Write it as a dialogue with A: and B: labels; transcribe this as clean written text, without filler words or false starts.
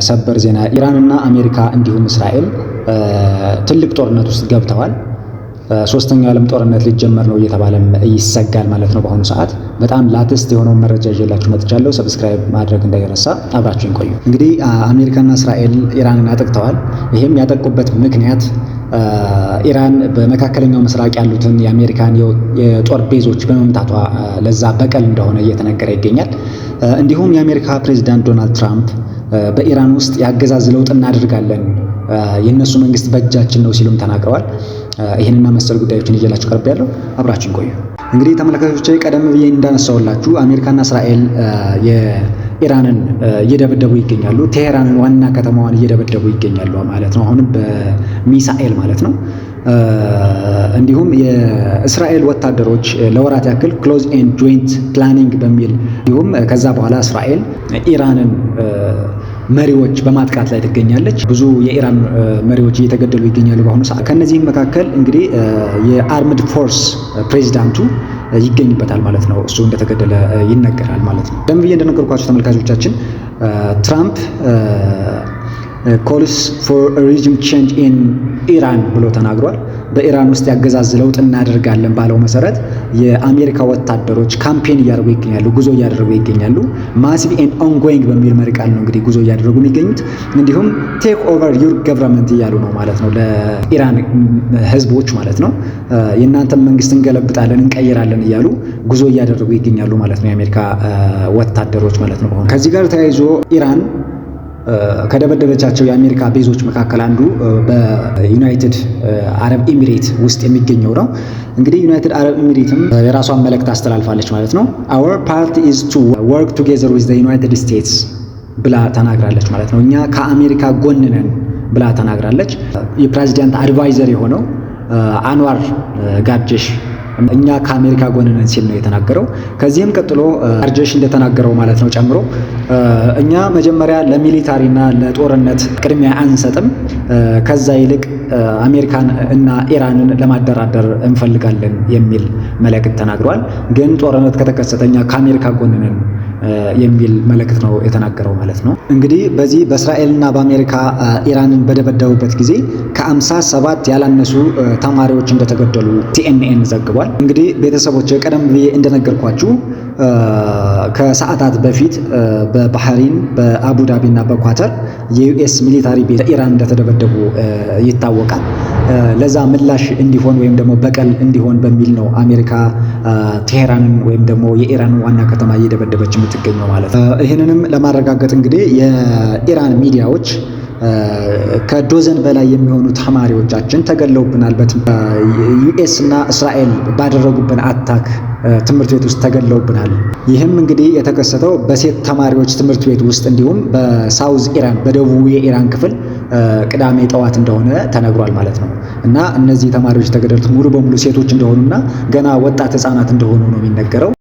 A: ሰበር ዜና ኢራንና አሜሪካ እንዲሁም እስራኤል ትልቅ ጦርነት ውስጥ ገብተዋል። ሶስተኛው ዓለም ጦርነት ሊጀመር ነው እየተባለም ይሰጋል ማለት ነው። በአሁኑ ሰዓት በጣም ላተስት የሆነውን መረጃ ይዤላችሁ መጥቻለሁ። ሰብስክራይብ ማድረግ እንዳይረሳ፣ አብራችሁን ቆዩ። እንግዲህ አሜሪካና እስራኤል ኢራንን አጥቅተዋል። ይህም ያጠቁበት ምክንያት ኢራን በመካከለኛው ምስራቅ ያሉትን የአሜሪካን የጦር ቤዞች በመምታቷ ለዛ በቀል እንደሆነ እየተነገረ ይገኛል። እንዲሁም የአሜሪካ ፕሬዝዳንት ዶናልድ ትራምፕ በኢራን ውስጥ የአገዛዝ ለውጥ እናደርጋለን፣ የእነሱ መንግስት በእጃችን ነው ሲሉም ተናግረዋል። ይህንና መሰል ጉዳዮችን ይዤላችሁ ቀርቤያለሁ። አብራችሁን ቆዩ። እንግዲህ ተመልካቾቼ ቀደም ብዬ እንዳነሳውላችሁ አሜሪካና እስራኤል የኢራንን እየደበደቡ ይገኛሉ። ቴሄራንን ዋና ከተማዋን እየደበደቡ ይገኛሉ ማለት ነው። አሁንም በሚሳኤል ማለት ነው። እንዲሁም የእስራኤል ወታደሮች ለወራት ያክል ክሎዝ ኤንድ ጆይንት ፕላኒንግ በሚል እንዲሁም ከዛ በኋላ እስራኤል ኢራንን መሪዎች በማጥቃት ላይ ትገኛለች። ብዙ የኢራን መሪዎች እየተገደሉ ይገኛሉ በአሁኑ ሰዓት። ከነዚህም መካከል እንግዲህ የአርምድ ፎርስ ፕሬዚዳንቱ ይገኝበታል ማለት ነው። እሱ እንደተገደለ ይነገራል ማለት ነው። ደም ብዬ እንደነገርኳቸው ተመልካቾቻችን ትራምፕ ኮልስ ፎር ሪጅም ቼንጅ ኢን ኢራን ብሎ ተናግሯል። በኢራን ውስጥ ያገዛዝ ለውጥ እናደርጋለን ባለው መሰረት የአሜሪካ ወታደሮች ካምፔን እያደረጉ ይገኛሉ፣ ጉዞ እያደረጉ ይገኛሉ። ማሲቭ ኤንድ ኦንጎይንግ በሚል መሪ ቃል ነው እንግዲህ ጉዞ እያደረጉ የሚገኙት። እንዲሁም ቴክ ኦቨር ዩር ገቨርንመንት እያሉ ነው ማለት ነው፣ ለኢራን ህዝቦች ማለት ነው። የእናንተን መንግስት እንገለብጣለን፣ እንቀይራለን እያሉ ጉዞ እያደረጉ ይገኛሉ ማለት ነው፣ የአሜሪካ ወታደሮች ማለት ነው። ከዚህ ጋር ተያይዞ ኢራን ከደበደበቻቸው የአሜሪካ ቤዞች መካከል አንዱ በዩናይትድ አረብ ኤሚሬት ውስጥ የሚገኘው ነው። እንግዲህ ዩናይትድ አረብ ኤሚሬትም የራሷን መልእክት አስተላልፋለች ማለት ነው። our part is to work together with the United States ብላ ተናግራለች ማለት ነው። እኛ ከአሜሪካ ጎን ነን ብላ ተናግራለች። የፕሬዚዳንት አድቫይዘር የሆነው አንዋር ጋርጀሽ እኛ ከአሜሪካ ጎን ነን ሲል ነው የተናገረው። ከዚህም ቀጥሎ ጋርጀሽ እንደተናገረው ማለት ነው ጨምሮ እኛ መጀመሪያ ለሚሊታሪና ለጦርነት ቅድሚያ አንሰጥም፣ ከዛ ይልቅ አሜሪካን እና ኢራንን ለማደራደር እንፈልጋለን የሚል መልእክት ተናግሯል። ግን ጦርነት ከተከሰተ እኛ ከአሜሪካ ጎን ነን የሚል መልእክት ነው የተናገረው ማለት ነው። እንግዲህ በዚህ በእስራኤልና በአሜሪካ ኢራንን በደበደቡበት ጊዜ ከ57 ያላነሱ ተማሪዎች እንደተገደሉ ሲኤንኤን ዘግቧል። እንግዲህ ቤተሰቦች ቀደም ብዬ እንደነገርኳችሁ ከሰዓታት በፊት በባህሪን በአቡዳቢ እና በኳተር የዩኤስ ሚሊታሪ ቤዝ ኢራን እንደተደበደቡ ይታወቃል። ለዛ ምላሽ እንዲሆን ወይም ደግሞ በቀል እንዲሆን በሚል ነው አሜሪካ ቴሄራንን ወይም ደግሞ የኢራን ዋና ከተማ እየደበደበች የምትገኘው ማለት ነው። ይህንንም ለማረጋገጥ እንግዲህ የኢራን ሚዲያዎች ከዶዘን በላይ የሚሆኑ ተማሪዎቻችን ተገለውብናል፣ ዩኤስ እና እስራኤል ባደረጉብን አታክ ትምህርት ቤት ውስጥ ተገለውብናል። ይህም እንግዲህ የተከሰተው በሴት ተማሪዎች ትምህርት ቤት ውስጥ እንዲሁም በሳውዝ ኢራን በደቡብ የኢራን ክፍል ቅዳሜ ጠዋት እንደሆነ ተነግሯል ማለት ነው። እና እነዚህ ተማሪዎች የተገደሉት ሙሉ በሙሉ ሴቶች እንደሆኑና ገና ወጣት ህፃናት እንደሆኑ ነው የሚነገረው።